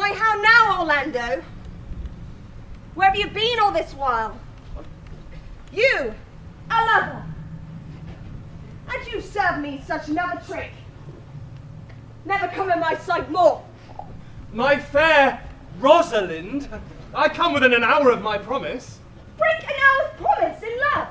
Why, how now, Orlando? Where have you been all this while? You, a lover. And you serve me such another trick. Never come in my sight more. My fair Rosalind, I come within an hour of my promise. Break an hour's promise in love.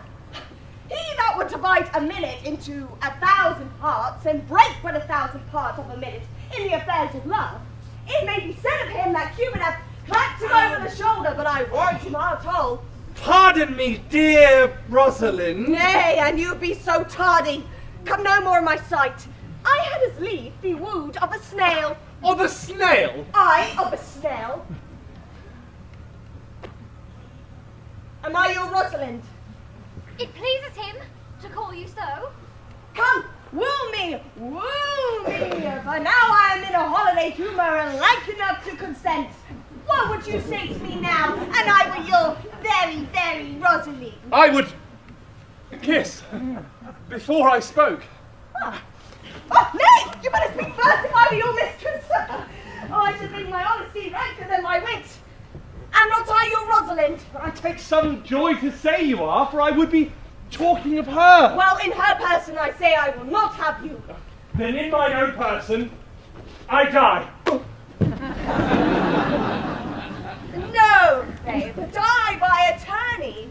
He that would divide a minute into 1,000 parts and break but 1,000 parts of a minute in the affairs of love, it may be said of him that Cupid hath clapped him over the shoulder, but I warrant him not all. Pardon me, dear Rosalind. Nay, and you be so tardy. Come no more in my sight. I had as lief be wooed of a snail. Of a snail? I of a snail. Am I your Rosalind? It pleases him to call you so. Come, woo me, for now I am in a holiday humor and like enough to consent. What would you say to me now, and I were your very, very Rosalind? I would kiss before I spoke. Ah. Oh, nay, you better speak first if I were your mistress. Oh, I should think my honesty ranker than my wit. Am not I your Rosalind? I take some joy to say you are, for I would be talking of her. Well, in her person I say I will not have you. Then in mine own person, I die. No, babe, die by attorney.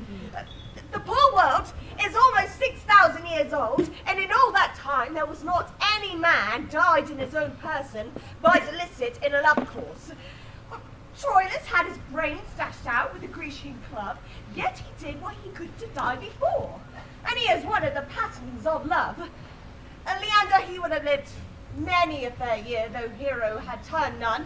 The poor world is almost 6,000 years old, and in all that time there was not any man died in his own person by illicit in a love course. Troilus had his brains dashed out with a Grecian club, yet he did what he could to die before. And he is one of the patterns of love. Leander, he would have lived many a fair year, though Hero had turned none.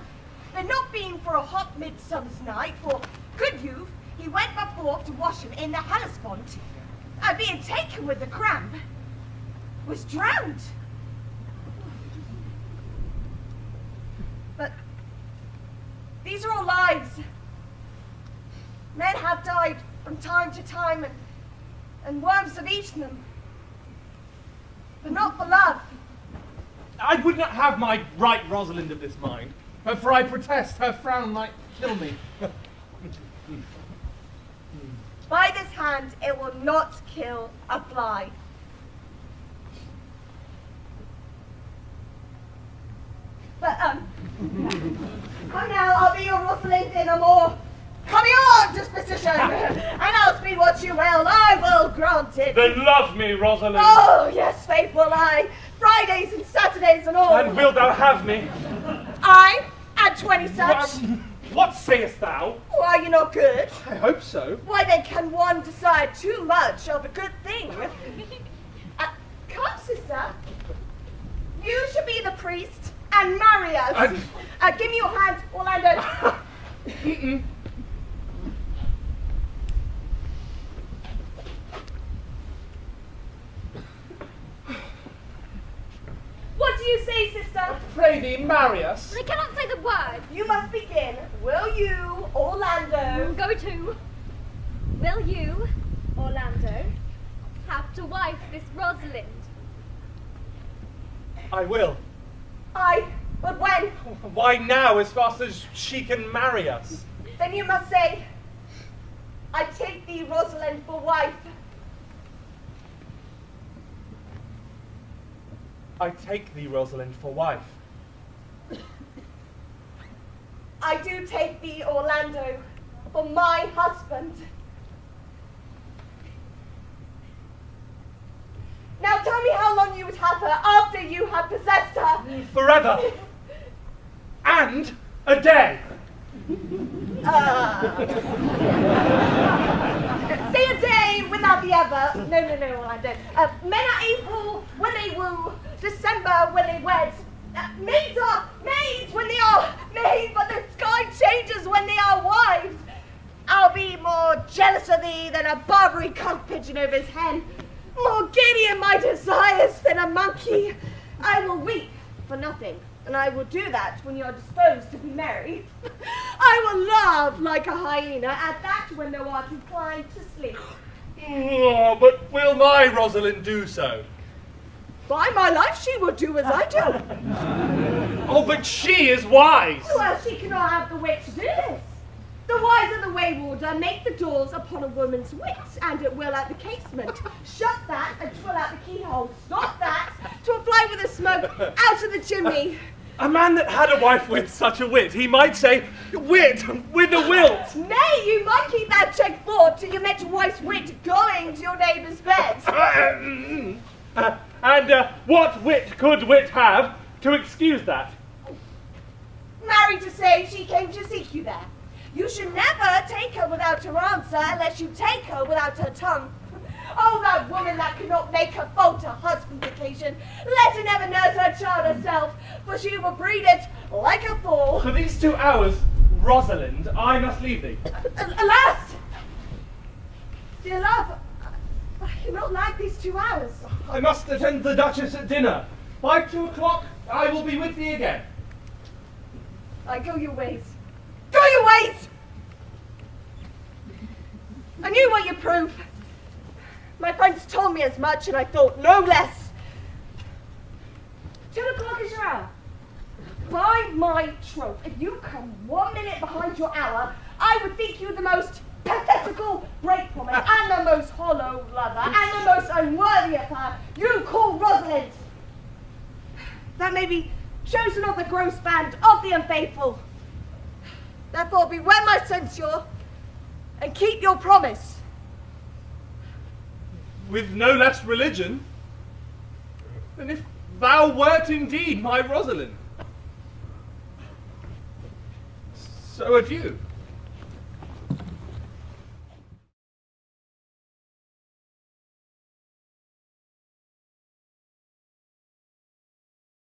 And not being for a hot midsummer's night, for good youth, he went but forth to wash him in the Hellespont, and being taken with the cramp, was drowned. But these are all lives. Men have died from time to time, and worms have eaten them. But not for love. I would not have my right Rosalind of this mind, for I protest her frown might kill me. By this hand it will not kill a fly. But, come now, I'll be your Rosalind in a more coming on disposition, and I'll speed what you will, I will grant it. Then love me, Rosalind. Oh, yes, faithful I, Fridays and Saturdays and all. And wilt thou have me? I, and 20 such. What sayest thou? Why, you're not good. I hope so. Why then can one desire too much of a good thing? Come, sister. You should be the priest and marry us. Give me your hand, Orlando. What do you say, sister? Pray thee, marry us. I cannot say the word. You must begin. Will you, Orlando? Go to. Will you, Orlando, have to wife this Rosalind? I will. But when? Why now, as fast as she can marry us? Then you must say, I take thee, Rosalind, for wife. I take thee, Rosalind, for wife. I do take thee, Orlando, for my husband. Now tell me how long you would have her after you had possessed her. Forever. And a day. Say a day without the other. No, Orlando. Men are April when they woo, December when they wed. Maids are maids when they are maids, but the sky changes when they are wives. I'll be more jealous of thee than a Barbary cock pigeon over his hen, more giddy in my desires than a monkey. I will weep for nothing, and I will do that when you are disposed to be merry. I will laugh like a hyena at that when thou art inclined to sleep. Oh, but will my Rosalind do so? By my life, she will do as I do. Oh, but she is wise. Well, she cannot have the wit to do this. The wise and the waywarder make the doors upon a woman's wit, and it will at the casement. Shut that and twill out the keyhole. Stop that, 'twill fly with the smoke out of the chimney. A man that had a wife with such a wit, he might say, wit with a wilt. Nay, you might keep that check thought till you met your wife's wit going to your neighbour's bed. And what wit could wit have to excuse that? Married to say she came to seek you there. You should never take her without her answer unless you take her without her tongue. Oh, that woman that cannot make her fault a husband's occasion, let her never nurse her child herself, for she will breed it like a fool. For these 2 hours, Rosalind, I must leave thee. Alas! Dear love, I cannot like these 2 hours. I must attend the Duchess at dinner. By 2 o'clock, I will be with thee again. I go your ways. Go your ways! I knew what you prove. My friends told me as much, and I thought no less. 2 o'clock is your hour. By my troth, if you come 1 minute behind your hour, I would think you the most pathetical break promise, and the most hollow lover, and the most unworthy of her you call Rosalind. That may be chosen of the gross band of the unfaithful. Therefore beware my censure, and keep your promise. With no less religion than if thou wert indeed my Rosalind. So adieu.